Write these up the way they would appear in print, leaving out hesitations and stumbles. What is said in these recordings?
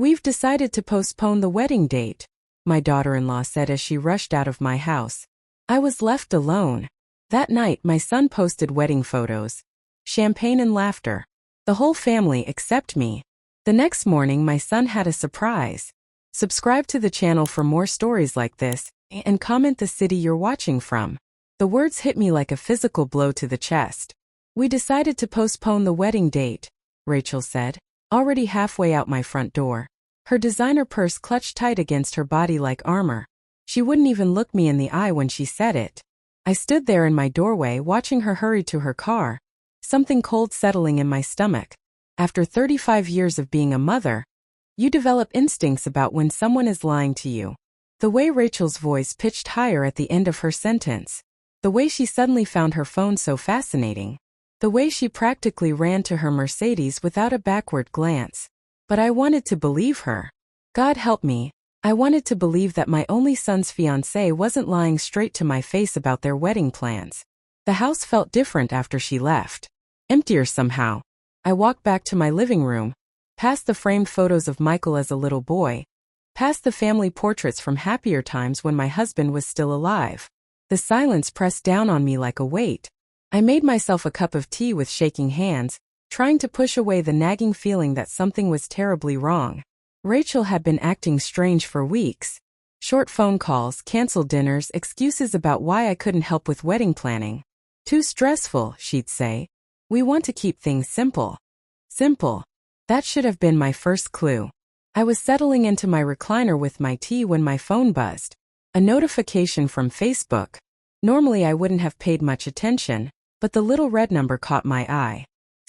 "We've decided to postpone the wedding date," my daughter-in-law said as she rushed out of my house. I was left alone. That night, my son posted wedding photos. Champagne and laughter. The whole family except me. The next morning, my son had a surprise. Subscribe to the channel for more stories like this, and comment the city you're watching from. The words hit me like a physical blow to the chest. "We decided to postpone the wedding date," Rachel said, already halfway out my front door. Her designer purse clutched tight against her body like armor. She wouldn't even look me in the eye when she said it. I stood there in my doorway watching her hurry to her car, something cold settling in my stomach. After 35 years of being a mother, you develop instincts about when someone is lying to you. The way Rachel's voice pitched higher at the end of her sentence. The way she suddenly found her phone so fascinating. The way she practically ran to her Mercedes without a backward glance. But I wanted to believe her. God help me. I wanted to believe that my only son's fiancé wasn't lying straight to my face about their wedding plans. The house felt different after she left. Emptier somehow. I walked back to my living room, past the framed photos of Michael as a little boy, past the family portraits from happier times when my husband was still alive. The silence pressed down on me like a weight. I made myself a cup of tea with shaking hands, trying to push away the nagging feeling that something was terribly wrong. Rachel had been acting strange for weeks. Short phone calls, canceled dinners, excuses about why I couldn't help with wedding planning. "Too stressful," she'd say. "We want to keep things simple." Simple. That should have been my first clue. I was settling into my recliner with my tea when my phone buzzed. A notification from Facebook. Normally I wouldn't have paid much attention, but the little red number caught my eye.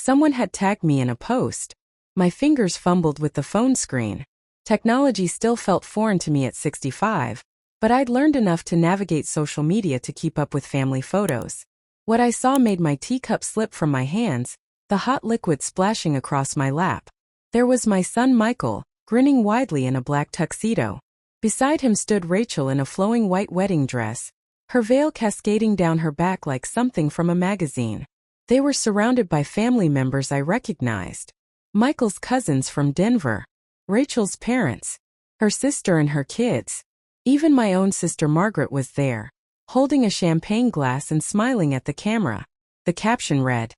Someone had tagged me in a post. My fingers fumbled with the phone screen. Technology still felt foreign to me at 65, but I'd learned enough to navigate social media to keep up with family photos. What I saw made my teacup slip from my hands, the hot liquid splashing across my lap. There was my son Michael, grinning widely in a black tuxedo. Beside him stood Rachel in a flowing white wedding dress, her veil cascading down her back like something from a magazine. They were surrounded by family members I recognized. Michael's cousins from Denver, Rachel's parents, her sister and her kids. Even my own sister Margaret was there, holding a champagne glass and smiling at the camera. The caption read,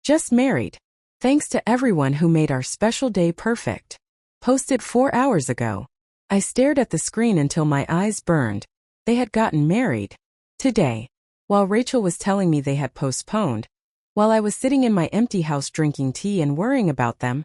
"Just married. Thanks to everyone who made our special day perfect." Posted 4 hours ago. I stared at the screen until my eyes burned. They had gotten married. Today. While Rachel was telling me they had postponed. While I was sitting in my empty house drinking tea and worrying about them,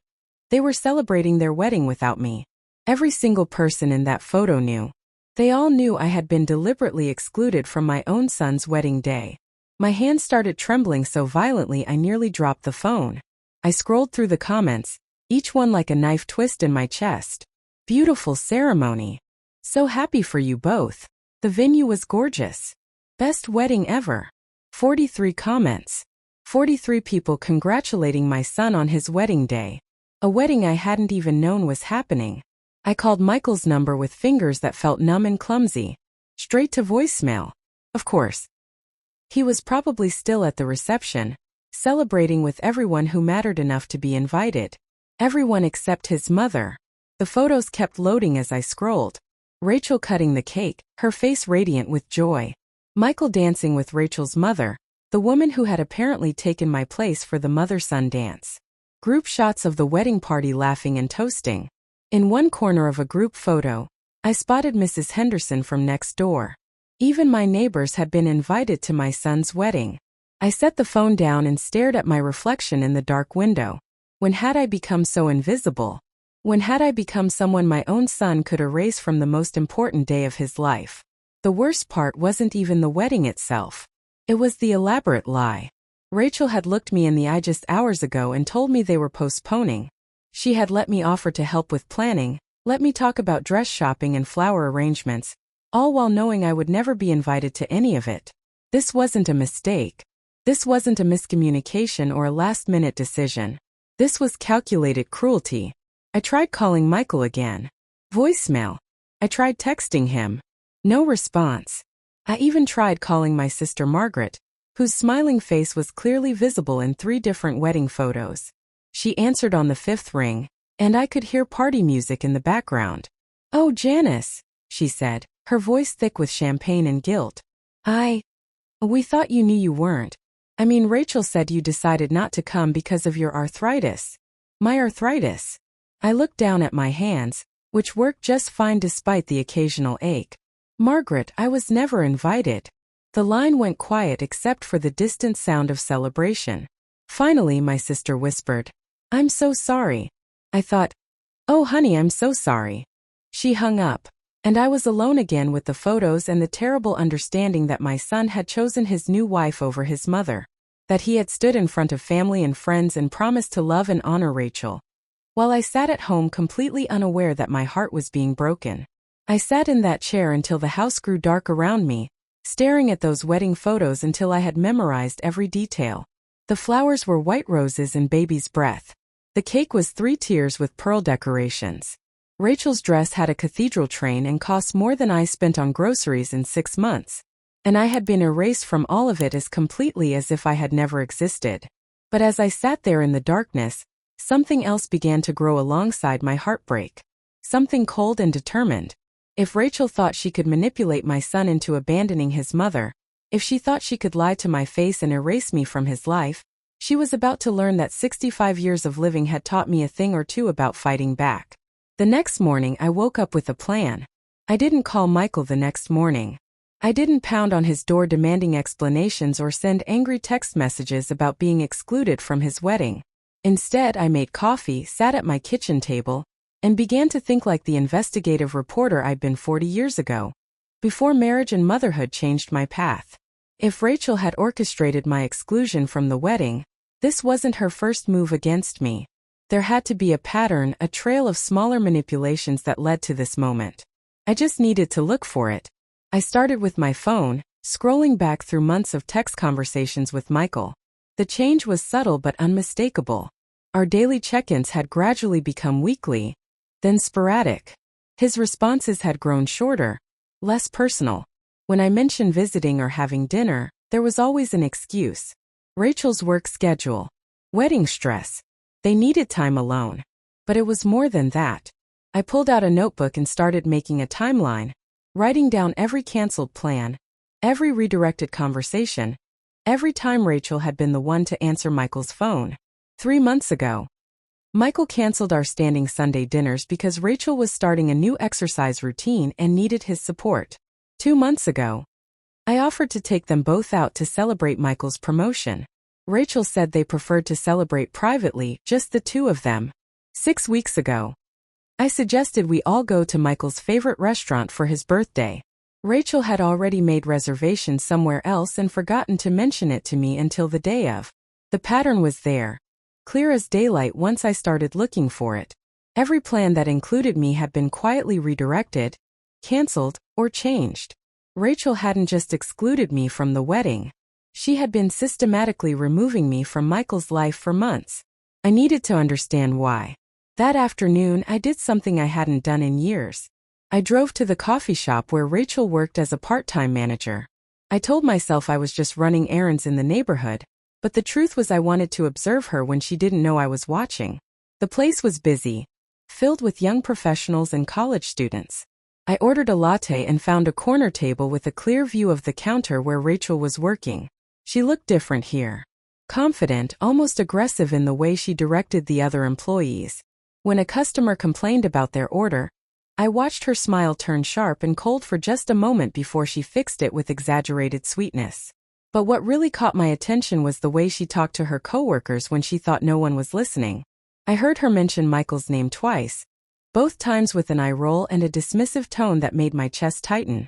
they were celebrating their wedding without me. Every single person in that photo knew. They all knew I had been deliberately excluded from my own son's wedding day. My hand started trembling so violently I nearly dropped the phone. I scrolled through the comments, each one like a knife twist in my chest. "Beautiful ceremony. So happy for you both. The venue was gorgeous. Best wedding ever." 43 comments. 43 people congratulating my son on his wedding day. A wedding I hadn't even known was happening. I called Michael's number with fingers that felt numb and clumsy. Straight to voicemail. Of course. He was probably still at the reception, celebrating with everyone who mattered enough to be invited. Everyone except his mother. The photos kept loading as I scrolled. Rachel cutting the cake, her face radiant with joy. Michael dancing with Rachel's mother, the woman who had apparently taken my place for the mother-son dance. Group shots of the wedding party laughing and toasting. In one corner of a group photo, I spotted Mrs. Henderson from next door. Even my neighbors had been invited to my son's wedding. I set the phone down and stared at my reflection in the dark window. When had I become so invisible? When had I become someone my own son could erase from the most important day of his life? The worst part wasn't even the wedding itself. It was the elaborate lie. Rachel had looked me in the eye just hours ago and told me they were postponing. She had let me offer to help with planning, let me talk about dress shopping and flower arrangements, all while knowing I would never be invited to any of it. This wasn't a mistake. This wasn't a miscommunication or a last-minute decision. This was calculated cruelty. I tried calling Michael again. Voicemail. I tried texting him. No response. I even tried calling my sister Margaret, whose smiling face was clearly visible in 3 different wedding photos. She answered on the 5th ring, and I could hear party music in the background. "Oh, Janice," she said, her voice thick with champagne and guilt. We thought you knew you weren't. I mean, Rachel said you decided not to come because of your arthritis." "My arthritis?" I looked down at my hands, which worked just fine despite the occasional ache. "Margaret, I was never invited." The line went quiet except for the distant sound of celebration. Finally, my sister whispered, "I'm so sorry." I thought, "Oh honey, I'm so sorry." She hung up, and I was alone again with the photos and the terrible understanding that my son had chosen his new wife over his mother, that he had stood in front of family and friends and promised to love and honor Rachel. While I sat at home completely unaware that my heart was being broken. I sat in that chair until the house grew dark around me, staring at those wedding photos until I had memorized every detail. The flowers were white roses and baby's breath. The cake was 3 tiers with pearl decorations. Rachel's dress had a cathedral train and cost more than I spent on groceries in 6 months. And I had been erased from all of it as completely as if I had never existed. But as I sat there in the darkness, something else began to grow alongside my heartbreak. Something cold and determined. If Rachel thought she could manipulate my son into abandoning his mother, if she thought she could lie to my face and erase me from his life, she was about to learn that 65 years of living had taught me a thing or two about fighting back. The next morning I woke up with a plan. I didn't call Michael the next morning. I didn't pound on his door demanding explanations or send angry text messages about being excluded from his wedding. Instead, I made coffee, sat at my kitchen table, and began to think like the investigative reporter I'd been 40 years ago, before marriage and motherhood changed my path. If Rachel had orchestrated my exclusion from the wedding, this wasn't her first move against me. There had to be a pattern, a trail of smaller manipulations that led to this moment. I just needed to look for it. I started with my phone, scrolling back through months of text conversations with Michael. The change was subtle but unmistakable. Our daily check-ins had gradually become weekly, then sporadic. His responses had grown shorter, less personal. When I mentioned visiting or having dinner, there was always an excuse. Rachel's work schedule. Wedding stress. They needed time alone. But it was more than that. I pulled out a notebook and started making a timeline, writing down every canceled plan, every redirected conversation, every time Rachel had been the one to answer Michael's phone. 3 months ago, Michael canceled our standing Sunday dinners because Rachel was starting a new exercise routine and needed his support. 2 months ago, I offered to take them both out to celebrate Michael's promotion. Rachel said they preferred to celebrate privately, just the two of them. 6 weeks ago, I suggested we all go to Michael's favorite restaurant for his birthday. Rachel had already made reservations somewhere else and forgotten to mention it to me until the day of. The pattern was there, clear as daylight once I started looking for it. Every plan that included me had been quietly redirected, canceled, or changed. Rachel hadn't just excluded me from the wedding. She had been systematically removing me from Michael's life for months. I needed to understand why. That afternoon, I did something I hadn't done in years. I drove to the coffee shop where Rachel worked as a part-time manager. I told myself I was just running errands in the neighborhood, but the truth was I wanted to observe her when she didn't know I was watching. The place was busy, filled with young professionals and college students. I ordered a latte and found a corner table with a clear view of the counter where Rachel was working. She looked different here. Confident, almost aggressive in the way she directed the other employees. When a customer complained about their order, I watched her smile turn sharp and cold for just a moment before she fixed it with exaggerated sweetness. But what really caught my attention was the way she talked to her coworkers when she thought no one was listening. I heard her mention Michael's name twice, both times with an eye roll and a dismissive tone that made my chest tighten.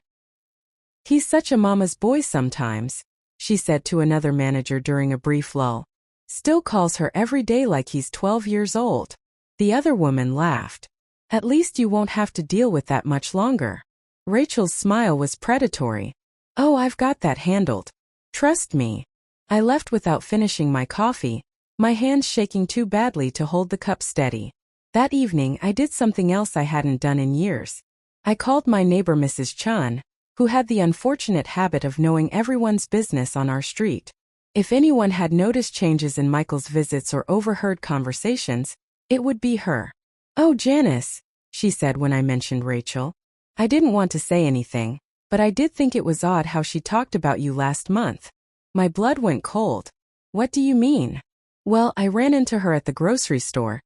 "He's such a mama's boy sometimes," she said to another manager during a brief lull. "Still calls her every day like he's 12 years old." The other woman laughed. "At least you won't have to deal with that much longer." Rachel's smile was predatory. "Oh, I've got that handled. Trust me." I left without finishing my coffee, my hands shaking too badly to hold the cup steady. That evening, I did something else I hadn't done in years. I called my neighbor Mrs. Chun, who had the unfortunate habit of knowing everyone's business on our street. If anyone had noticed changes in Michael's visits or overheard conversations, it would be her. "Oh, Janice," she said when I mentioned Rachel. I didn't want to say anything, but I did think it was odd how she talked about you last month. My blood went cold. "What do you mean?" "Well, I ran into her at the grocery store,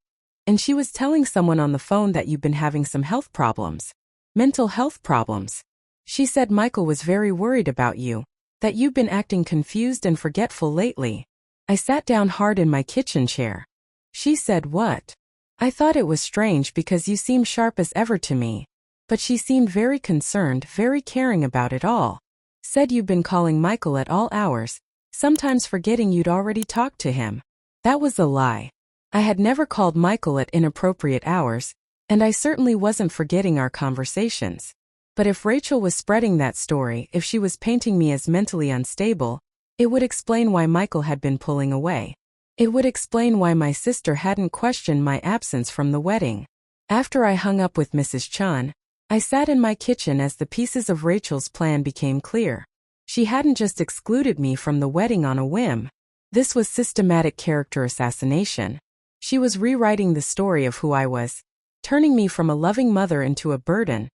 and she was telling someone on the phone that you've been having some health problems. Mental health problems. She said Michael was very worried about you, that you've been acting confused and forgetful lately." I sat down hard in my kitchen chair. She said what? I thought it was strange because you seem sharp as ever to me. But she seemed very concerned, very caring about it all. Said you've been calling Michael at all hours, sometimes forgetting you'd already talked to him. That was a lie. I had never called Michael at inappropriate hours, and I certainly wasn't forgetting our conversations. But if Rachel was spreading that story, if she was painting me as mentally unstable, it would explain why Michael had been pulling away. It would explain why my sister hadn't questioned my absence from the wedding. After I hung up with Mrs. Chun, I sat in my kitchen as the pieces of Rachel's plan became clear. She hadn't just excluded me from the wedding on a whim. This was systematic character assassination. She was rewriting the story of who I was, turning me from a loving mother into a burden,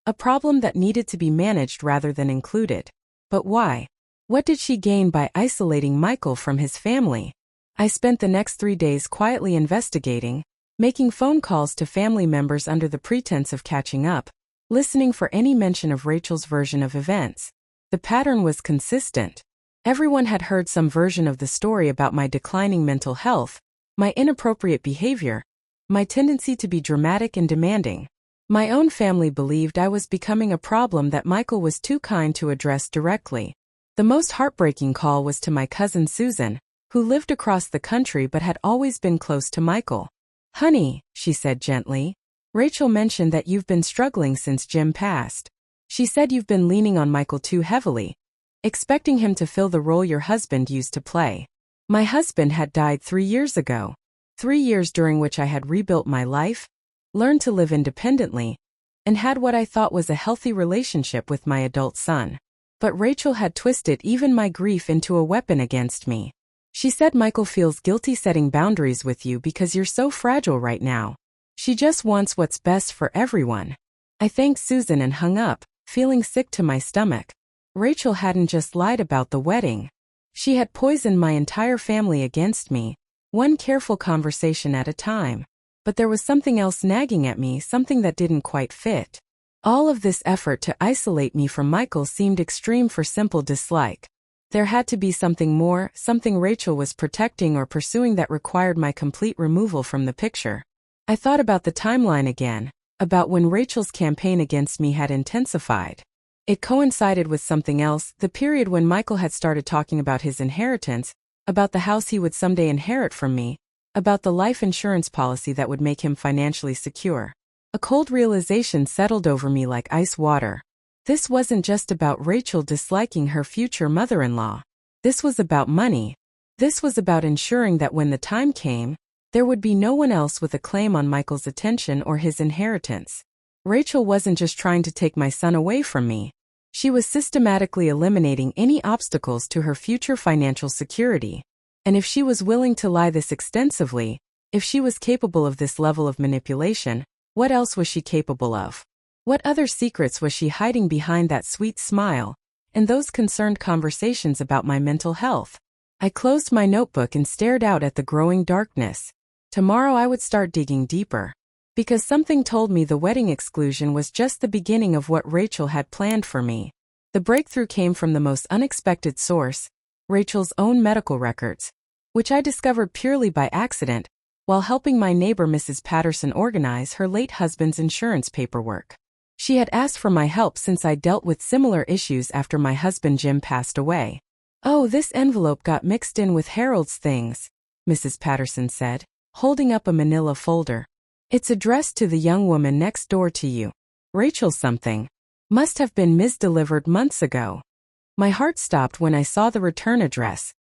a problem that needed to be managed rather than included. But why? What did she gain by isolating Michael from his family? I spent the next 3 days quietly investigating, making phone calls to family members under the pretense of catching up, listening for any mention of Rachel's version of events. The pattern was consistent. Everyone had heard some version of the story about my declining mental health, my inappropriate behavior, my tendency to be dramatic and demanding. My own family believed I was becoming a problem that Michael was too kind to address directly. The most heartbreaking call was to my cousin Susan, who lived across the country but had always been close to Michael. "Honey," she said gently, "Rachel mentioned that you've been struggling since Jim passed. She said you've been leaning on Michael too heavily, expecting him to fill the role your husband used to play. My husband had died 3 years ago. 3 years during which I had rebuilt my life, learned to live independently, and had what I thought was a healthy relationship with my adult son. But Rachel had twisted even my grief into a weapon against me. She said Michael feels guilty setting boundaries with you because you're so fragile right now. She just wants what's best for everyone." I thanked Susan and hung up, feeling sick to my stomach. Rachel hadn't just lied about the wedding. She had poisoned my entire family against me, one careful conversation at a time. But there was something else nagging at me, something that didn't quite fit. All of this effort to isolate me from Michael seemed extreme for simple dislike. There had to be something more, something Rachel was protecting or pursuing that required my complete removal from the picture. I thought about the timeline again, about when Rachel's campaign against me had intensified. It coincided with something else, the period when Michael had started talking about his inheritance, about the house he would someday inherit from me, about the life insurance policy that would make him financially secure. A cold realization settled over me like ice water. This wasn't just about Rachel disliking her future mother-in-law. This was about money. This was about ensuring that when the time came, there would be no one else with a claim on Michael's attention or his inheritance. Rachel wasn't just trying to take my son away from me. She was systematically eliminating any obstacles to her future financial security. And if she was willing to lie this extensively, if she was capable of this level of manipulation, what else was she capable of? What other secrets was she hiding behind that sweet smile and those concerned conversations about my mental health? I closed my notebook and stared out at the growing darkness. Tomorrow I would start digging deeper. Because something told me the wedding exclusion was just the beginning of what Rachel had planned for me. The breakthrough came from the most unexpected source, Rachel's own medical records, which I discovered purely by accident, while helping my neighbor Mrs. Patterson organize her late husband's insurance paperwork. She had asked for my help since I dealt with similar issues after my husband Jim passed away. "Oh, this envelope got mixed in with Harold's things," Mrs. Patterson said, holding up a manila folder. "It's addressed to the young woman next door to you. Rachel something. Must have been misdelivered months ago." My heart stopped when I saw the return address.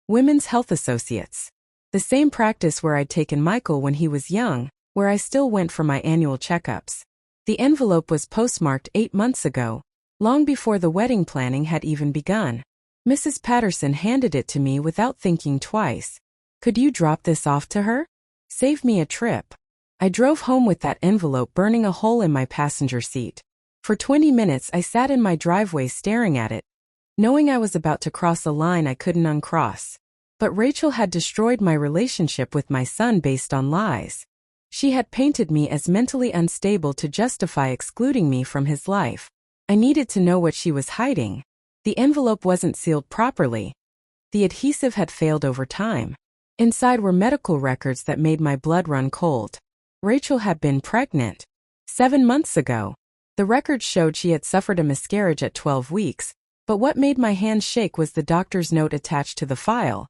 Women's Health Associates. The same practice where I'd taken Michael when he was young, where I still went for my annual checkups. The envelope was postmarked 8 months ago, long before the wedding planning had even begun. Mrs. Patterson handed it to me without thinking twice. "Could you drop this off to her? Save me a trip." I drove home with that envelope burning a hole in my passenger seat. For 20 minutes I sat in my driveway staring at it, knowing I was about to cross a line I couldn't uncross. But Rachel had destroyed my relationship with my son based on lies. She had painted me as mentally unstable to justify excluding me from his life. I needed to know what she was hiding. The envelope wasn't sealed properly. The adhesive had failed over time. Inside were medical records that made my blood run cold. Rachel had been pregnant 7 months ago. The records showed she had suffered a miscarriage at 12 weeks, but what made my hands shake was the doctor's note attached to the file.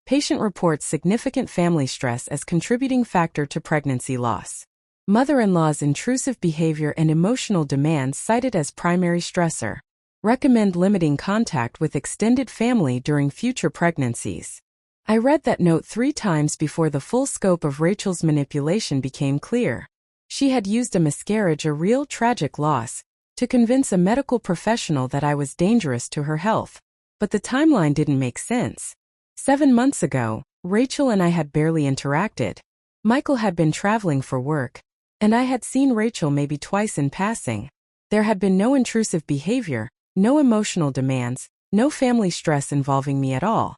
Patient reports significant family stress as contributing factor to pregnancy loss. Mother-in-law's intrusive behavior and emotional demands cited as primary stressor. Recommend limiting contact with extended family during future pregnancies. I read that note 3 times before the full scope of Rachel's manipulation became clear. She had used a miscarriage, a real tragic loss, to convince a medical professional that I was dangerous to her health. But the timeline didn't make sense. 7 months ago, Rachel and I had barely interacted. Michael had been traveling for work, and I had seen Rachel maybe twice in passing. There had been no intrusive behavior, no emotional demands, no family stress involving me at all.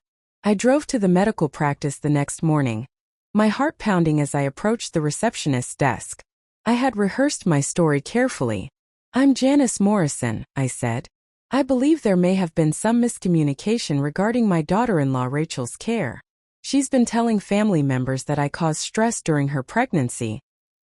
I drove to the medical practice the next morning, my heart pounding as I approached the receptionist's desk. I had rehearsed my story carefully. "I'm Janice Morrison," I said. "I believe there may have been some miscommunication regarding my daughter-in-law Rachel's care. She's been telling family members that I caused stress during her pregnancy,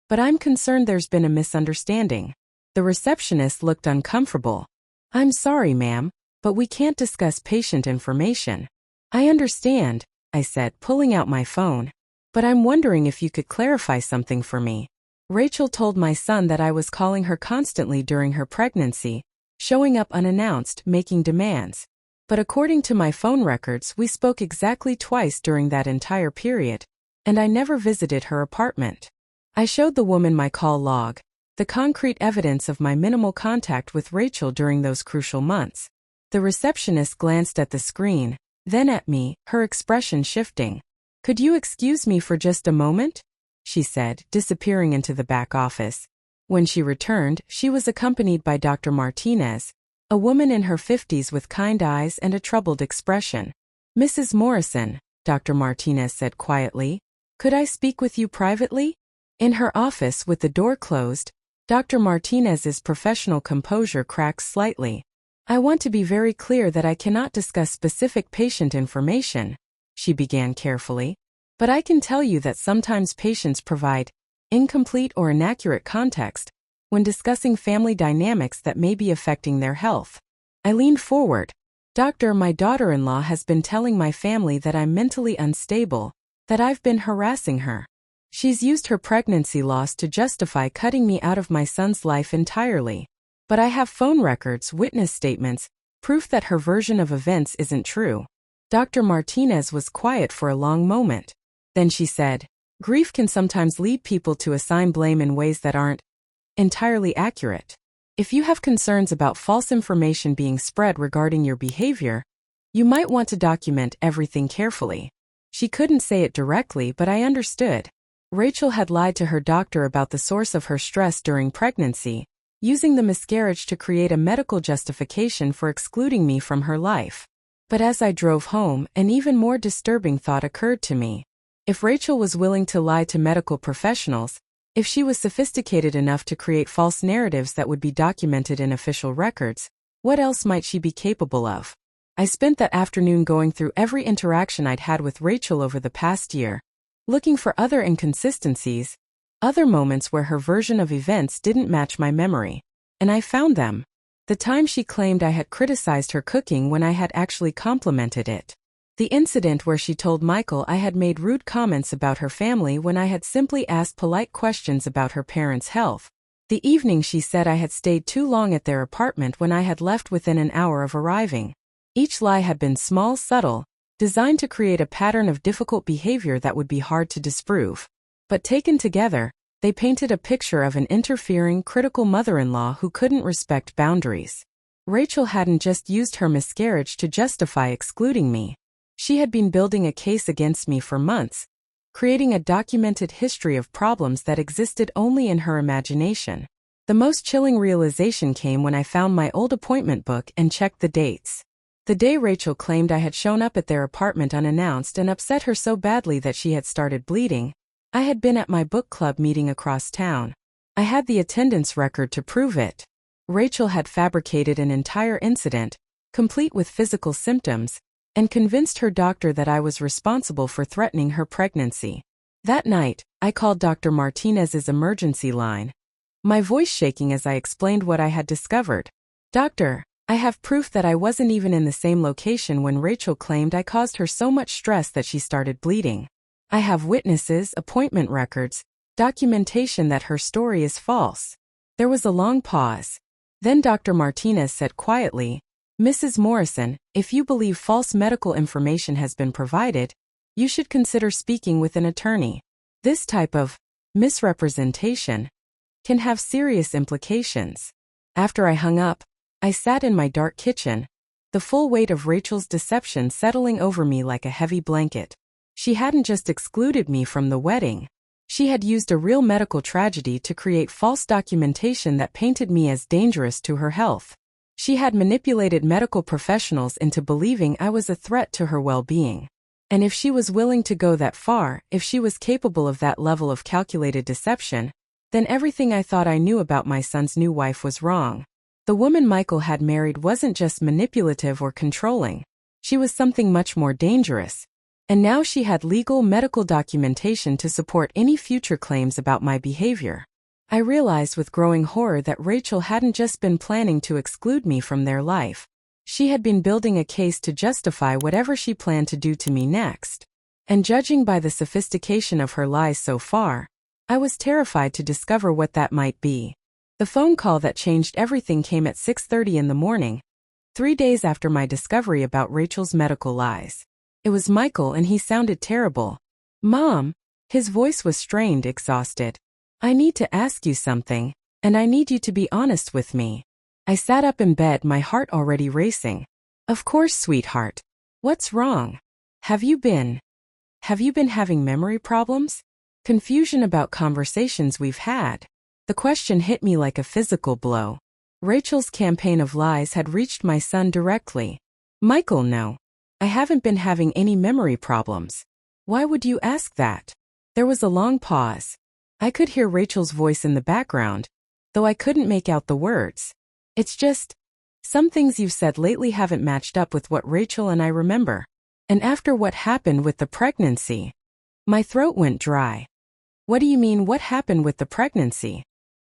but I'm concerned there's been a misunderstanding." The receptionist looked uncomfortable. "I'm sorry, ma'am, but we can't discuss patient information." "I understand," I said, pulling out my phone. "But I'm wondering if you could clarify something for me. Rachel told my son that I was calling her constantly during her pregnancy, showing up unannounced, making demands. But according to my phone records, we spoke exactly twice during that entire period, and I never visited her apartment." I showed the woman my call log, the concrete evidence of my minimal contact with Rachel during those crucial months. The receptionist glanced at the screen, then at me, her expression shifting. "Could you excuse me for just a moment?" she said, disappearing into the back office. When she returned, she was accompanied by Dr. Martinez, a woman in her 50s with kind eyes and a troubled expression. "Mrs. Morrison," Dr. Martinez said quietly, "could I speak with you privately?" In her office with the door closed, Dr. Martinez's professional composure cracked slightly. "I want to be very clear that I cannot discuss specific patient information," she began carefully. "But I can tell you that sometimes patients provide incomplete or inaccurate context when discussing family dynamics that may be affecting their health." I leaned forward. "Doctor, my daughter-in-law has been telling my family that I'm mentally unstable, that I've been harassing her. She's used her pregnancy loss to justify cutting me out of my son's life entirely. But I have phone records, witness statements, proof that her version of events isn't true." Dr. Martinez was quiet for a long moment. Then she said, "Grief can sometimes lead people to assign blame in ways that aren't entirely accurate. If you have concerns about false information being spread regarding your behavior, you might want to document everything carefully." She couldn't say it directly, but I understood. Rachel had lied to her doctor about the source of her stress during pregnancy, using the miscarriage to create a medical justification for excluding me from her life. But as I drove home, an even more disturbing thought occurred to me. If Rachel was willing to lie to medical professionals, if she was sophisticated enough to create false narratives that would be documented in official records, what else might she be capable of? I spent that afternoon going through every interaction I'd had with Rachel over the past year, looking for other inconsistencies, other moments where her version of events didn't match my memory. And I found them. The time she claimed I had criticized her cooking when I had actually complimented it. The incident where she told Michael I had made rude comments about her family when I had simply asked polite questions about her parents' health. The evening she said I had stayed too long at their apartment when I had left within an hour of arriving. Each lie had been small, subtle, designed to create a pattern of difficult behavior that would be hard to disprove. But taken together, they painted a picture of an interfering, critical mother-in-law who couldn't respect boundaries. Rachel hadn't just used her miscarriage to justify excluding me. She had been building a case against me for months, creating a documented history of problems that existed only in her imagination. The most chilling realization came when I found my old appointment book and checked the dates. The day Rachel claimed I had shown up at their apartment unannounced and upset her so badly that she had started bleeding, I had been at my book club meeting across town. I had the attendance record to prove it. Rachel had fabricated an entire incident, complete with physical symptoms, and convinced her doctor that I was responsible for threatening her pregnancy. That night, I called Dr. Martinez's emergency line, my voice shaking as I explained what I had discovered. "Doctor, I have proof that I wasn't even in the same location when Rachel claimed I caused her so much stress that she started bleeding. I have witnesses, appointment records, documentation that her story is false." There was a long pause. Then Dr. Martinez said quietly, "Mrs. Morrison, if you believe false medical information has been provided, you should consider speaking with an attorney. This type of misrepresentation can have serious implications." After I hung up, I sat in my dark kitchen, the full weight of Rachel's deception settling over me like a heavy blanket. She hadn't just excluded me from the wedding. She had used a real medical tragedy to create false documentation that painted me as dangerous to her health. She had manipulated medical professionals into believing I was a threat to her well-being. And if she was willing to go that far, if she was capable of that level of calculated deception, then everything I thought I knew about my son's new wife was wrong. The woman Michael had married wasn't just manipulative or controlling. She was something much more dangerous. And now she had legal medical documentation to support any future claims about my behavior. I realized with growing horror that Rachel hadn't just been planning to exclude me from their life. She had been building a case to justify whatever she planned to do to me next. And judging by the sophistication of her lies so far, I was terrified to discover what that might be. The phone call that changed everything came at 6:30 in the morning, 3 days after my discovery about Rachel's medical lies. It was Michael and he sounded terrible. "Mom," his voice was strained, exhausted. "I need to ask you something, and I need you to be honest with me." I sat up in bed, my heart already racing. "Of course, sweetheart. What's wrong? Have you been having memory problems? Confusion about conversations we've had?" The question hit me like a physical blow. Rachel's campaign of lies had reached my son directly. "Michael, no. I haven't been having any memory problems. Why would you ask that?" There was a long pause. I could hear Rachel's voice in the background, though I couldn't make out the words. "It's just, some things you've said lately haven't matched up with what Rachel and I remember. And after what happened with the pregnancy." My throat went dry. "What do you mean, what happened with the pregnancy?"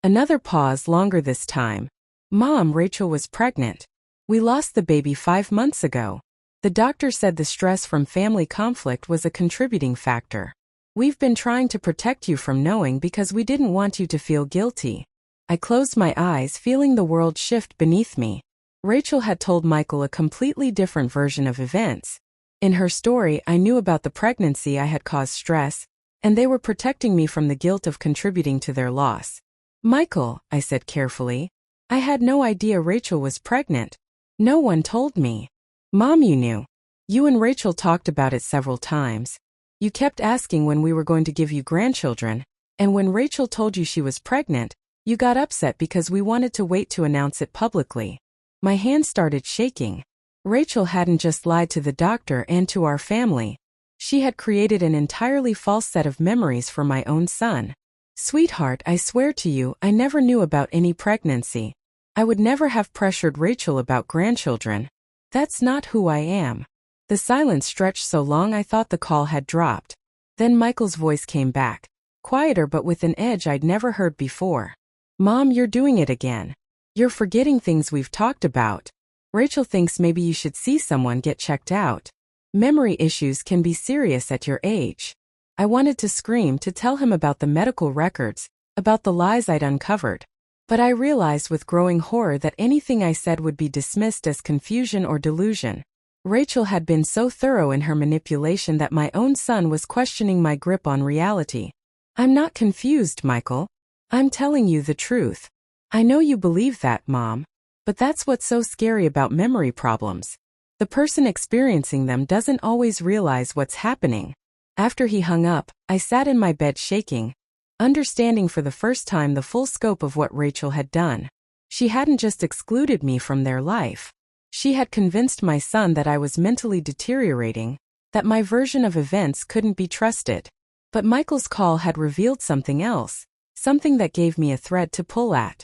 Another pause, longer this time. "Mom, Rachel was pregnant. We lost the baby 5 months ago. The doctor said the stress from family conflict was a contributing factor. We've been trying to protect you from knowing because we didn't want you to feel guilty." I closed my eyes, feeling the world shift beneath me. Rachel had told Michael a completely different version of events. In her story, I knew about the pregnancy I had caused stress, and they were protecting me from the guilt of contributing to their loss. "Michael," I said carefully, "I had no idea Rachel was pregnant. No one told me." "Mom, you knew. You and Rachel talked about it several times. You kept asking when we were going to give you grandchildren, and when Rachel told you she was pregnant, you got upset because we wanted to wait to announce it publicly." My hands started shaking. Rachel hadn't just lied to the doctor and to our family. She had created an entirely false set of memories for my own son. "Sweetheart, I swear to you, I never knew about any pregnancy. I would never have pressured Rachel about grandchildren. That's not who I am." The silence stretched so long I thought the call had dropped. Then Michael's voice came back, quieter but with an edge I'd never heard before. "Mom, you're doing it again. You're forgetting things we've talked about. Rachel thinks maybe you should see someone, get checked out. Memory issues can be serious at your age." I wanted to scream, to tell him about the medical records, about the lies I'd uncovered. But I realized with growing horror that anything I said would be dismissed as confusion or delusion. Rachel had been so thorough in her manipulation that my own son was questioning my grip on reality. "I'm not confused, Michael. I'm telling you the truth. I know you believe that, Mom. But that's what's so scary about memory problems. The person experiencing them doesn't always realize what's happening. After he hung up, I sat in my bed shaking, understanding for the first time the full scope of what Rachel had done. She hadn't just excluded me from their life. She had convinced my son that I was mentally deteriorating, that my version of events couldn't be trusted. But Michael's call had revealed something else, something that gave me a thread to pull at.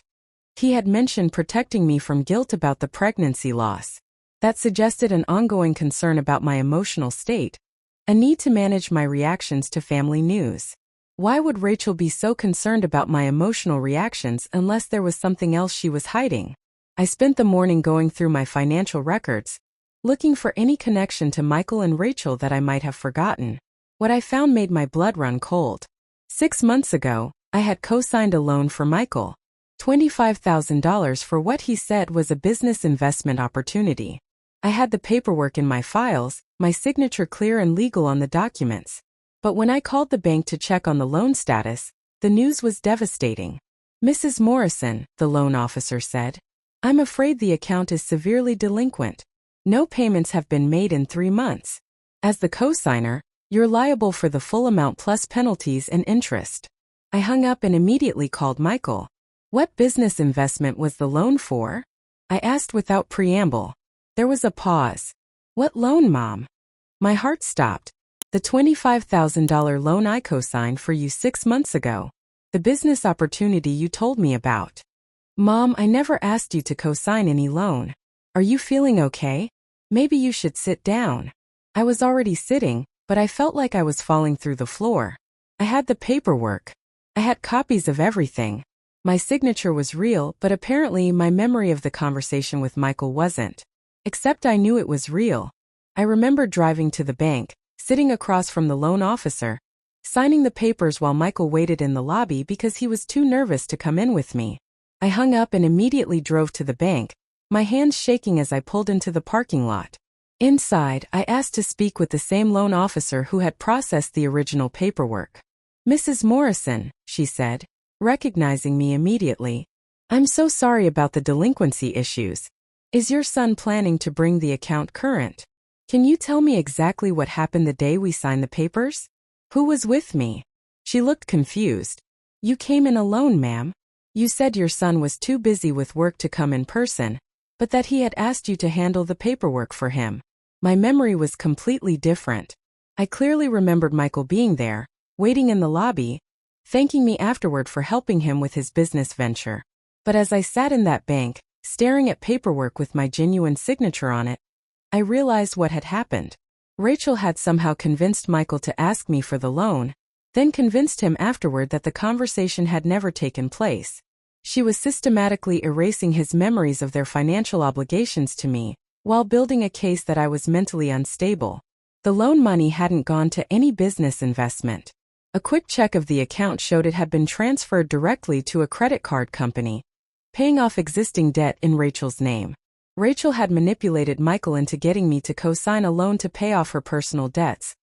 He had mentioned protecting me from guilt about the pregnancy loss. That suggested an ongoing concern about my emotional state, a need to manage my reactions to family news. Why would Rachel be so concerned about my emotional reactions unless there was something else she was hiding? I spent the morning going through my financial records, looking for any connection to Michael and Rachel that I might have forgotten. What I found made my blood run cold. 6 months ago, I had co-signed a loan for Michael, $25,000 for what he said was a business investment opportunity. I had the paperwork in my files, my signature clear and legal on the documents. But when I called the bank to check on the loan status, the news was devastating. "Mrs. Morrison," the loan officer said, "I'm afraid the account is severely delinquent. No payments have been made in 3 months. As the co-signer, you're liable for the full amount plus penalties and interest." I hung up and immediately called Michael. "What business investment was the loan for?" I asked without preamble. There was a pause. "What loan, Mom?" My heart stopped. "The $25,000 loan I co-signed for you 6 months ago. The business opportunity you told me about." "Mom, I never asked you to co-sign any loan. Are you feeling okay? Maybe you should sit down." I was already sitting, but I felt like I was falling through the floor. I had the paperwork. I had copies of everything. My signature was real, but apparently my memory of the conversation with Michael wasn't. Except I knew it was real. I remember driving to the bank, sitting across from the loan officer, signing the papers while Michael waited in the lobby because he was too nervous to come in with me. I hung up and immediately drove to the bank, my hands shaking as I pulled into the parking lot. Inside, I asked to speak with the same loan officer who had processed the original paperwork. "Mrs. Morrison," she said, recognizing me immediately. "I'm so sorry about the delinquency issues. Is your son planning to bring the account current? Can you tell me exactly what happened the day we signed the papers? Who was with me?" She looked confused. "You came in alone, ma'am. You said your son was too busy with work to come in person, but that he had asked you to handle the paperwork for him." My memory was completely different. I clearly remembered Michael being there, waiting in the lobby, thanking me afterward for helping him with his business venture. But as I sat in that bank, staring at paperwork with my genuine signature on it, I realized what had happened. Rachel had somehow convinced Michael to ask me for the loan, then convinced him afterward that the conversation had never taken place. She was systematically erasing his memories of their financial obligations to me, while building a case that I was mentally unstable. The loan money hadn't gone to any business investment. A quick check of the account showed it had been transferred directly to a credit card company, paying off existing debt in Rachel's name. Rachel had manipulated Michael into getting me to co-sign a loan to pay off her personal debts,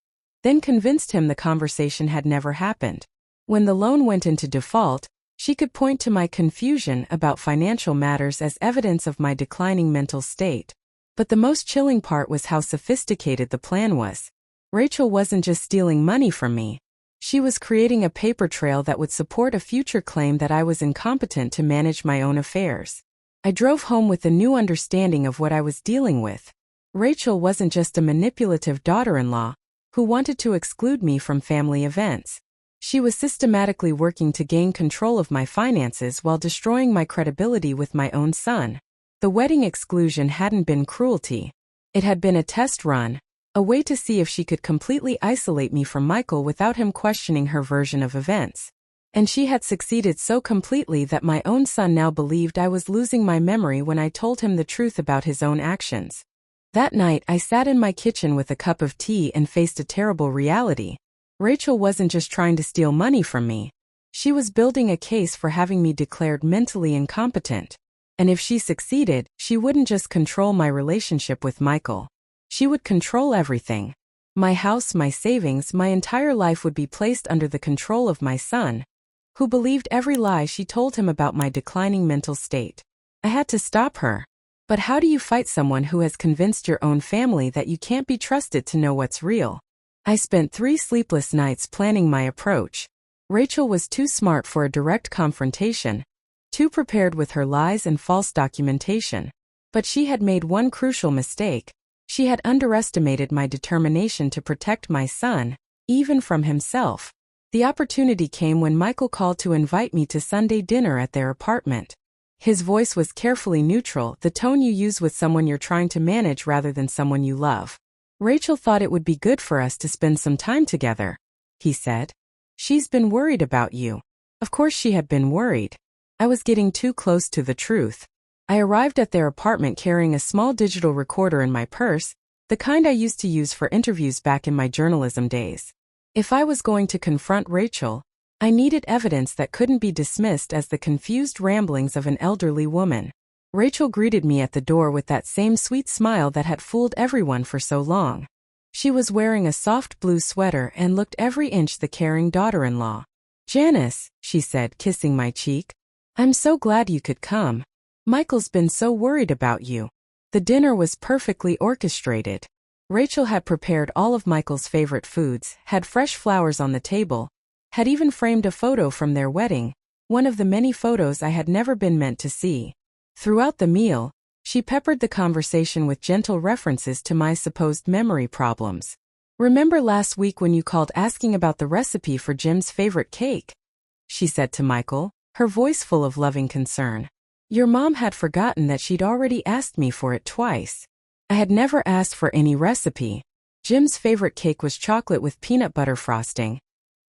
then convinced him the conversation had never happened. When the loan went into default, she could point to my confusion about financial matters as evidence of my declining mental state. But the most chilling part was how sophisticated the plan was. Rachel wasn't just stealing money from me. She was creating a paper trail that would support a future claim that I was incompetent to manage my own affairs. I drove home with a new understanding of what I was dealing with. Rachel wasn't just a manipulative daughter-in-law who wanted to exclude me from family events. She was systematically working to gain control of my finances while destroying my credibility with my own son. The wedding exclusion hadn't been cruelty. It had been a test run, a way to see if she could completely isolate me from Michael without him questioning her version of events. And she had succeeded so completely that my own son now believed I was losing my memory when I told him the truth about his own actions. That night, I sat in my kitchen with a cup of tea and faced a terrible reality. Rachel wasn't just trying to steal money from me. She was building a case for having me declared mentally incompetent. And if she succeeded, she wouldn't just control my relationship with Michael. She would control everything. My house, my savings, my entire life would be placed under the control of my son, who believed every lie she told him about my declining mental state. I had to stop her. But how do you fight someone who has convinced your own family that you can't be trusted to know what's real? I spent 3 sleepless nights planning my approach. Rachel was too smart for a direct confrontation, too prepared with her lies and false documentation. But she had made one crucial mistake. She had underestimated my determination to protect my son, even from himself. The opportunity came when Michael called to invite me to Sunday dinner at their apartment. His voice was carefully neutral, the tone you use with someone you're trying to manage rather than someone you love. Rachel thought it would be good for us to spend some time together, he said. She's been worried about you. Of course she had been worried. I was getting too close to the truth. I arrived at their apartment carrying a small digital recorder in my purse, the kind I used to use for interviews back in my journalism days. If I was going to confront Rachel, I needed evidence that couldn't be dismissed as the confused ramblings of an elderly woman. Rachel greeted me at the door with that same sweet smile that had fooled everyone for so long. She was wearing a soft blue sweater and looked every inch the caring daughter-in-law. "Janice," she said, kissing my cheek, "I'm so glad you could come. Michael's been so worried about you." The dinner was perfectly orchestrated. Rachel had prepared all of Michael's favorite foods, had fresh flowers on the table, had even framed a photo from their wedding, one of the many photos I had never been meant to see. Throughout the meal, she peppered the conversation with gentle references to my supposed memory problems. "Remember last week when you called asking about the recipe for Jim's favorite cake?" she said to Michael, her voice full of loving concern. "Your mom had forgotten that she'd already asked me for it twice." I had never asked for any recipe. Jim's favorite cake was chocolate with peanut butter frosting,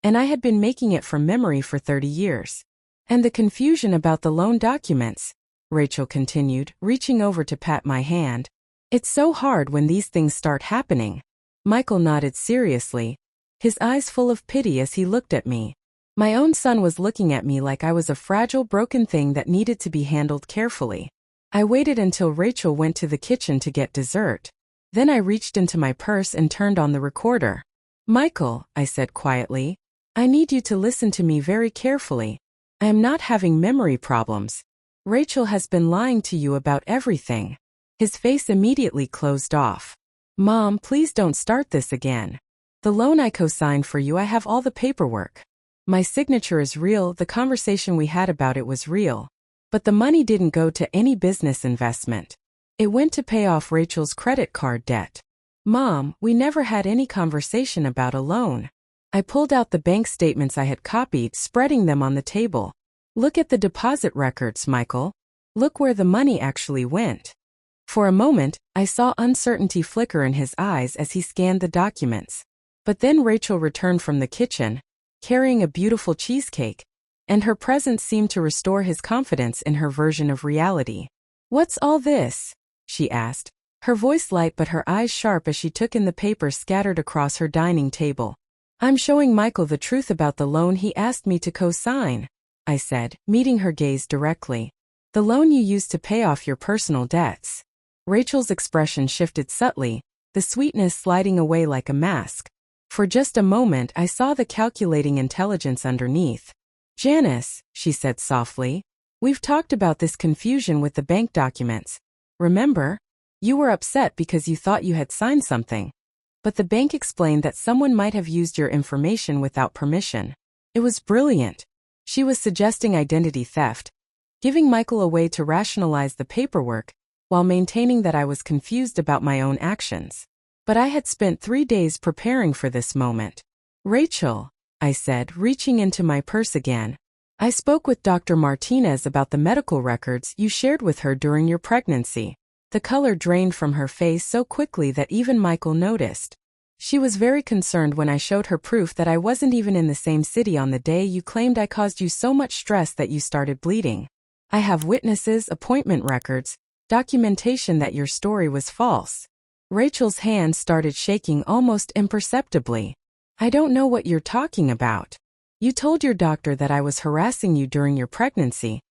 and I had been making it from memory for 30 years. "And the confusion about the loan documents," Rachel continued, reaching over to pat my hand. "It's so hard when these things start happening." Michael nodded seriously, his eyes full of pity as he looked at me. My own son was looking at me like I was a fragile, broken thing that needed to be handled carefully. I waited until Rachel went to the kitchen to get dessert. Then I reached into my purse and turned on the recorder. "Michael," I said quietly, "I need you to listen to me very carefully. I am not having memory problems. Rachel has been lying to you about everything." His face immediately closed off. "Mom, please don't start this again. The loan I co-signed for you, I have all the paperwork. My signature is real, the conversation we had about it was real. But the money didn't go to any business investment. It went to pay off Rachel's credit card debt. Mom, we never had any conversation about a loan." I pulled out the bank statements I had copied, spreading them on the table. "Look at the deposit records, Michael. Look where the money actually went." For a moment, I saw uncertainty flicker in his eyes as he scanned the documents. But then Rachel returned from the kitchen, carrying a beautiful cheesecake, and her presence seemed to restore his confidence in her version of reality. "What's all this?" she asked, her voice light but her eyes sharp as she took in the papers scattered across her dining table. "I'm showing Michael the truth about the loan he asked me to co-sign," I said, meeting her gaze directly. "The loan you used to pay off your personal debts." Rachel's expression shifted subtly, the sweetness sliding away like a mask. For just a moment I saw the calculating intelligence underneath. "Janice," she said softly, "we've talked about this confusion with the bank documents. Remember? You were upset because you thought you had signed something. But the bank explained that someone might have used your information without permission. It was brilliant." She was suggesting identity theft, giving Michael a way to rationalize the paperwork, while maintaining that I was confused about my own actions. But I had spent 3 days preparing for this moment. "Rachel," I said, reaching into my purse again, "I spoke with Dr. Martinez about the medical records you shared with her during your pregnancy." The color drained from her face so quickly that even Michael noticed. She was very concerned when I showed her proof that I wasn't even in the same city on the day you claimed I caused you so much stress that you started bleeding. "I have witnesses, appointment records, documentation that your story was false." Rachel's hand started shaking almost imperceptibly. "I don't know what you're talking about. You told your doctor that I was harassing you during your pregnancy,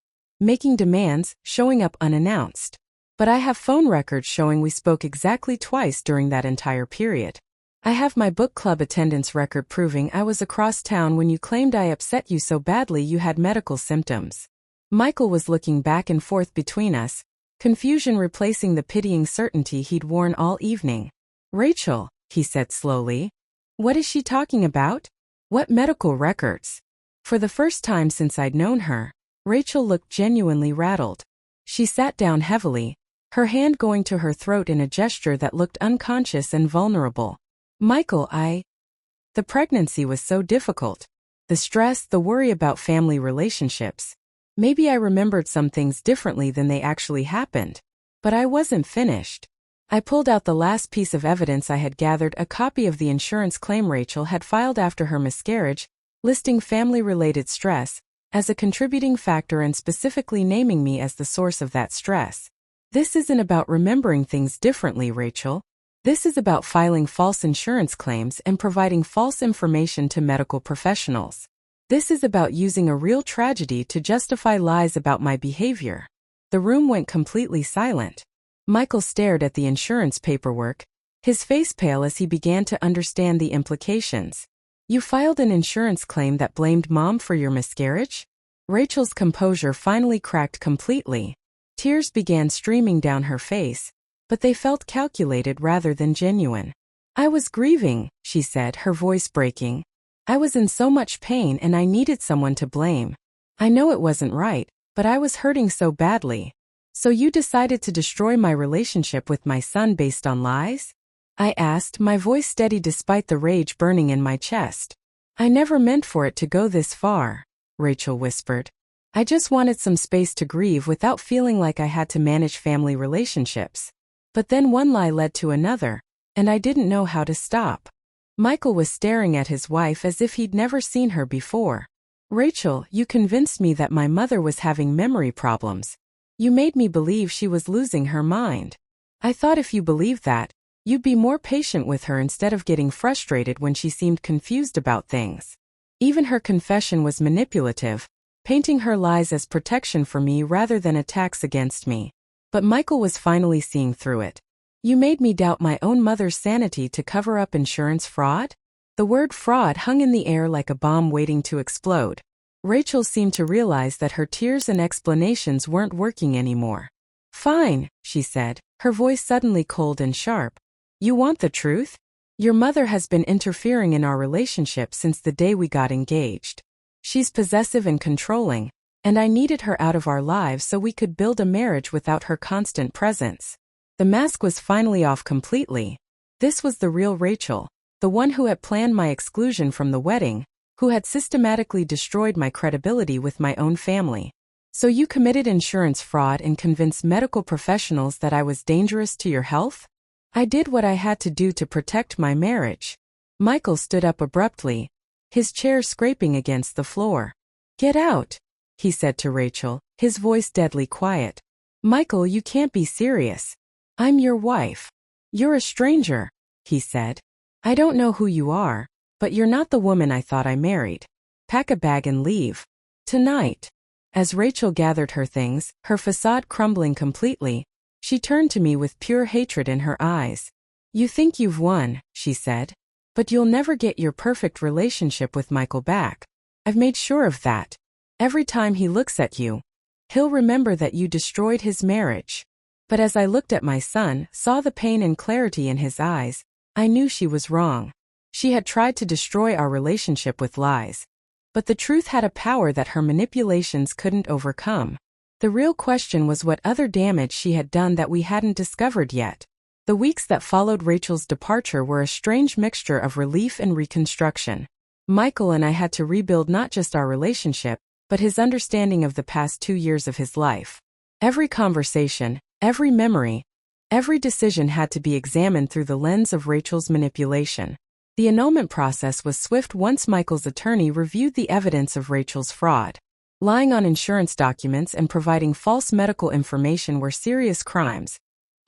making demands, showing up unannounced. But I have phone records showing we spoke exactly twice during that entire period. I have my book club attendance record proving I was across town when you claimed I upset you so badly you had medical symptoms." Michael was looking back and forth between us, confusion replacing the pitying certainty he'd worn all evening. "Rachel," he said slowly, What is she talking about? What medical records? For the first time since I'd known her, Rachel looked genuinely rattled. She sat down heavily, her hand going to her throat in a gesture that looked unconscious and vulnerable. Michael, The pregnancy was so difficult. The stress, the worry about family relationships. Maybe I remembered some things differently than they actually happened. But I wasn't finished. I pulled out the last piece of evidence I had gathered, a copy of the insurance claim Rachel had filed after her miscarriage, listing family-related stress as a contributing factor and specifically naming me as the source of that stress. This isn't about remembering things differently, Rachel. This is about filing false insurance claims and providing false information to medical professionals. This is about using a real tragedy to justify lies about my behavior. The room went completely silent. Michael stared at the insurance paperwork, his face pale as he began to understand the implications. You filed an insurance claim that blamed Mom for your miscarriage? Rachel's composure finally cracked completely. Tears began streaming down her face, but they felt calculated rather than genuine. I was grieving, she said, her voice breaking. I was in so much pain and I needed someone to blame. I know it wasn't right, but I was hurting so badly. So you decided to destroy my relationship with my son based on lies? I asked, my voice steady despite the rage burning in my chest. I never meant for it to go this far, Rachel whispered. I just wanted some space to grieve without feeling like I had to manage family relationships. But then one lie led to another, and I didn't know how to stop. Michael was staring at his wife as if he'd never seen her before. Rachel, you convinced me that my mother was having memory problems. You made me believe she was losing her mind. I thought if you believed that, you'd be more patient with her instead of getting frustrated when she seemed confused about things. Even her confession was manipulative, painting her lies as protection for me rather than attacks against me. But Michael was finally seeing through it. You made me doubt my own mother's sanity to cover up insurance fraud? The word fraud hung in the air like a bomb waiting to explode. Rachel seemed to realize that her tears and explanations weren't working anymore. Fine, she said, her voice suddenly cold and sharp. You want the truth? Your mother has been interfering in our relationship since the day we got engaged. She's possessive and controlling, and I needed her out of our lives so we could build a marriage without her constant presence. The mask was finally off completely. This was the real Rachel, the one who had planned my exclusion from the wedding, who had systematically destroyed my credibility with my own family. So you committed insurance fraud and convinced medical professionals that I was dangerous to your health? I did what I had to do to protect my marriage. Michael stood up abruptly, his chair scraping against the floor. Get out, he said to Rachel, his voice deadly quiet. Michael, you can't be serious. I'm your wife. You're a stranger, he said. I don't know who you are, but you're not the woman I thought I married. Pack a bag and leave. Tonight. As Rachel gathered her things, her facade crumbling completely, she turned to me with pure hatred in her eyes. You think you've won, she said. But you'll never get your perfect relationship with Michael back. I've made sure of that. Every time he looks at you, he'll remember that you destroyed his marriage. But as I looked at my son, saw the pain and clarity in his eyes, I knew she was wrong. She had tried to destroy our relationship with lies. But the truth had a power that her manipulations couldn't overcome. The real question was what other damage she had done that we hadn't discovered yet. The weeks that followed Rachel's departure were a strange mixture of relief and reconstruction. Michael and I had to rebuild not just our relationship, but his understanding of the past 2 years of his life. Every conversation, every memory, every decision had to be examined through the lens of Rachel's manipulation. The annulment process was swift once Michael's attorney reviewed the evidence of Rachel's fraud. Lying on insurance documents and providing false medical information were serious crimes,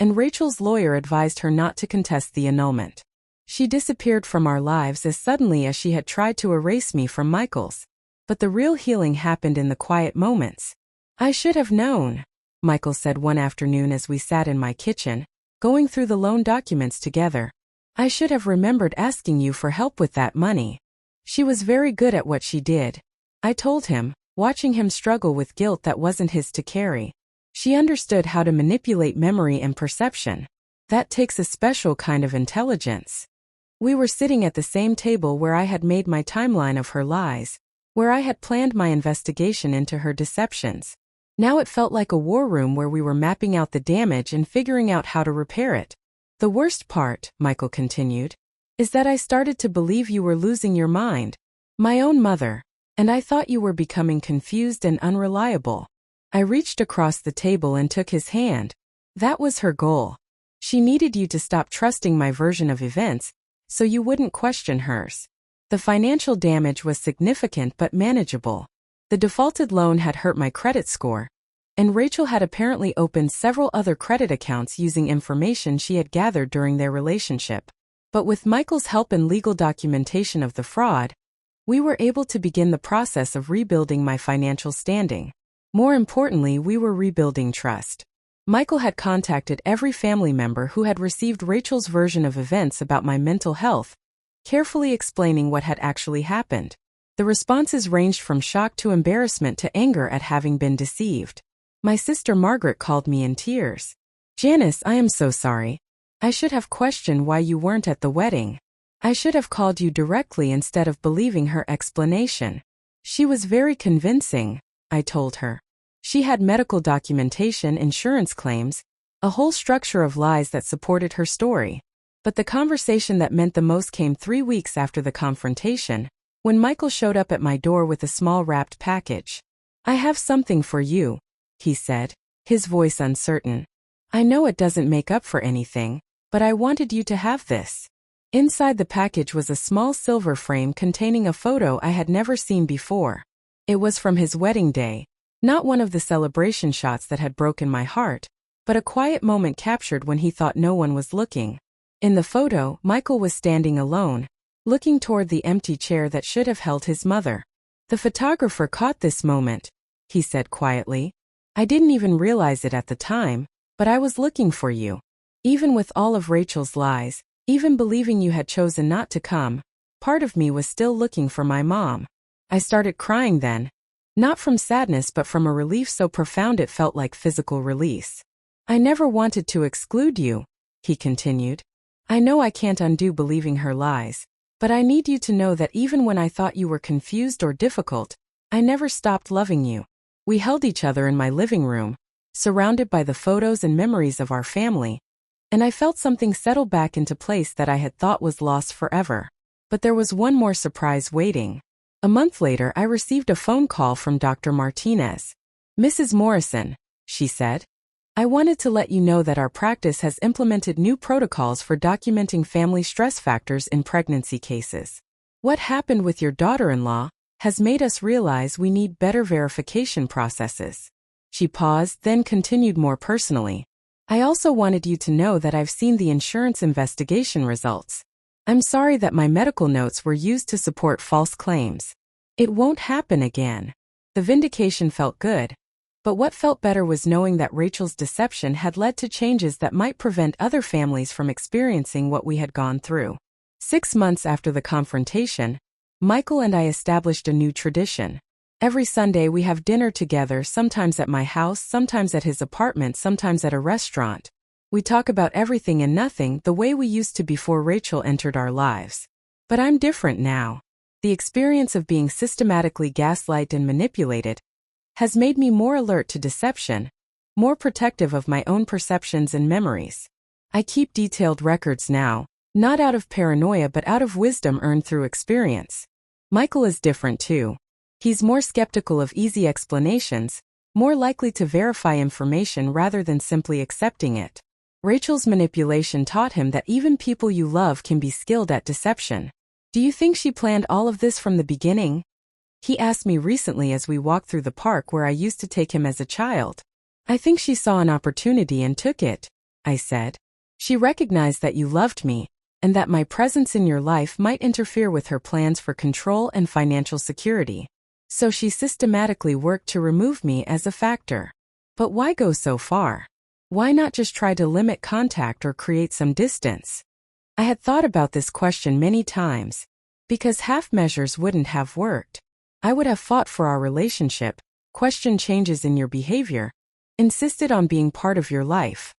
and Rachel's lawyer advised her not to contest the annulment. She disappeared from our lives as suddenly as she had tried to erase me from Michael's. But the real healing happened in the quiet moments. I should have known, Michael said one afternoon as we sat in my kitchen, going through the loan documents together. I should have remembered asking you for help with that money. She was very good at what she did, I told him, watching him struggle with guilt that wasn't his to carry. She understood how to manipulate memory and perception. That takes a special kind of intelligence. We were sitting at the same table where I had made my timeline of her lies, where I had planned my investigation into her deceptions. Now it felt like a war room where we were mapping out the damage and figuring out how to repair it. The worst part, Michael continued, is that I started to believe you were losing your mind. My own mother. And I thought you were becoming confused and unreliable. I reached across the table and took his hand. That was her goal. She needed you to stop trusting my version of events, so you wouldn't question hers. The financial damage was significant but manageable. The defaulted loan had hurt my credit score, and Rachel had apparently opened several other credit accounts using information she had gathered during their relationship. But with Michael's help and legal documentation of the fraud, we were able to begin the process of rebuilding my financial standing. More importantly, we were rebuilding trust. Michael had contacted every family member who had received Rachel's version of events about my mental health, carefully explaining what had actually happened. The responses ranged from shock to embarrassment to anger at having been deceived. My sister Margaret called me in tears. "Janice, I am so sorry. I should have questioned why you weren't at the wedding. I should have called you directly instead of believing her explanation. She was very convincing," I told her. She had medical documentation, insurance claims, a whole structure of lies that supported her story. But the conversation that meant the most came 3 weeks after the confrontation, when Michael showed up at my door with a small wrapped package. "I have something for you," he said, his voice uncertain. "I know it doesn't make up for anything, but I wanted you to have this." Inside the package was a small silver frame containing a photo I had never seen before. It was from his wedding day, not one of the celebration shots that had broken my heart, but a quiet moment captured when he thought no one was looking. In the photo, Michael was standing alone, looking toward the empty chair that should have held his mother. "The photographer caught this moment," he said quietly. "I didn't even realize it at the time, but I was looking for you. Even with all of Rachel's lies, even believing you had chosen not to come, part of me was still looking for my mom." I started crying then, not from sadness but from a relief so profound it felt like physical release. "I never wanted to exclude you," he continued. "I know I can't undo believing her lies, but I need you to know that even when I thought you were confused or difficult, I never stopped loving you." We held each other in my living room, surrounded by the photos and memories of our family, and I felt something settle back into place that I had thought was lost forever. But there was one more surprise waiting. A month later, I received a phone call from Dr. Martinez. "Mrs. Morrison," she said, "I wanted to let you know that our practice has implemented new protocols for documenting family stress factors in pregnancy cases. What happened with your daughter-in-law has made us realize we need better verification processes." She paused, then continued more personally. "I also wanted you to know that I've seen the insurance investigation results. I'm sorry that my medical notes were used to support false claims. It won't happen again." The vindication felt good, but what felt better was knowing that Rachel's deception had led to changes that might prevent other families from experiencing what we had gone through. 6 months after the confrontation, Michael and I established a new tradition. Every Sunday we have dinner together, sometimes at my house, sometimes at his apartment, sometimes at a restaurant. We talk about everything and nothing the way we used to before Rachel entered our lives. But I'm different now. The experience of being systematically gaslighted and manipulated has made me more alert to deception, more protective of my own perceptions and memories. I keep detailed records now, not out of paranoia but out of wisdom earned through experience. Michael is different too. He's more skeptical of easy explanations, more likely to verify information rather than simply accepting it. Rachel's manipulation taught him that even people you love can be skilled at deception. "Do you think she planned all of this from the beginning?" he asked me recently as we walked through the park where I used to take him as a child. "I think she saw an opportunity and took it," I said. "She recognized that you loved me, and that my presence in your life might interfere with her plans for control and financial security. So she systematically worked to remove me as a factor." But why go so far? Why not just try to limit contact or create some distance? I had thought about this question many times, because half measures wouldn't have worked. I would have fought for our relationship, questioned changes in your behavior, insisted on being part of your life.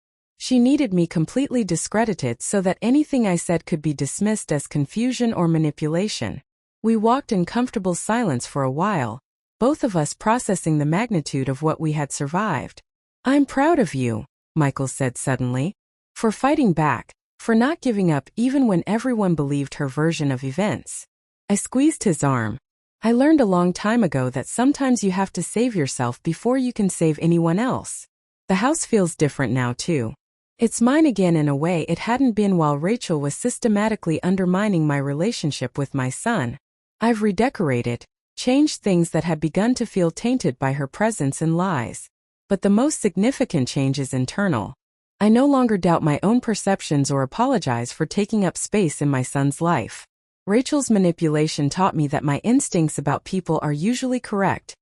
She needed me completely discredited so that anything I said could be dismissed as confusion or manipulation. We walked in comfortable silence for a while, both of us processing the magnitude of what we had survived. "I'm proud of you," Michael said suddenly, "for fighting back, for not giving up even when everyone believed her version of events." I squeezed his arm. "I learned a long time ago that sometimes you have to save yourself before you can save anyone else." The house feels different now too. It's mine again in a way it hadn't been while Rachel was systematically undermining my relationship with my son. I've redecorated, changed things that had begun to feel tainted by her presence and lies. But the most significant change is internal. I no longer doubt my own perceptions or apologize for taking up space in my son's life. Rachel's manipulation taught me that my instincts about people are usually correct,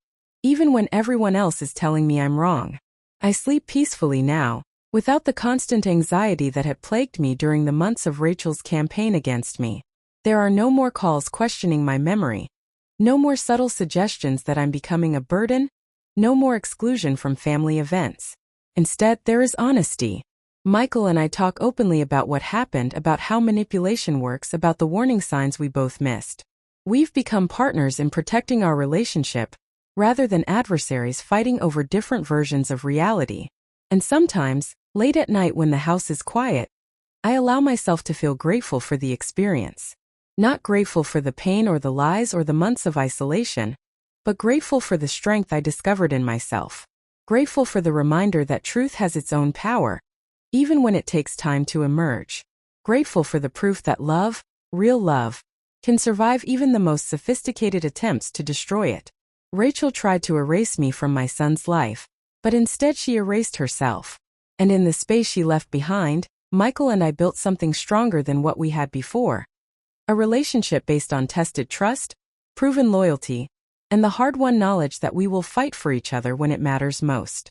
even when everyone else is telling me I'm wrong. I sleep peacefully now, without the constant anxiety that had plagued me during the months of Rachel's campaign against me. There are no more calls questioning my memory, no more subtle suggestions that I'm becoming a burden, no more exclusion from family events. Instead, there is honesty. Michael and I talk openly about what happened, about how manipulation works, about the warning signs we both missed. We've become partners in protecting our relationship, rather than adversaries fighting over different versions of reality. And sometimes, late at night when the house is quiet, I allow myself to feel grateful for the experience. Not grateful for the pain or the lies or the months of isolation, but grateful for the strength I discovered in myself. Grateful for the reminder that truth has its own power, even when it takes time to emerge. Grateful for the proof that love, real love, can survive even the most sophisticated attempts to destroy it. Rachel tried to erase me from my son's life, but instead she erased herself. And in the space she left behind, Michael and I built something stronger than what we had before. A relationship based on tested trust, proven loyalty, and the hard-won knowledge that we will fight for each other when it matters most.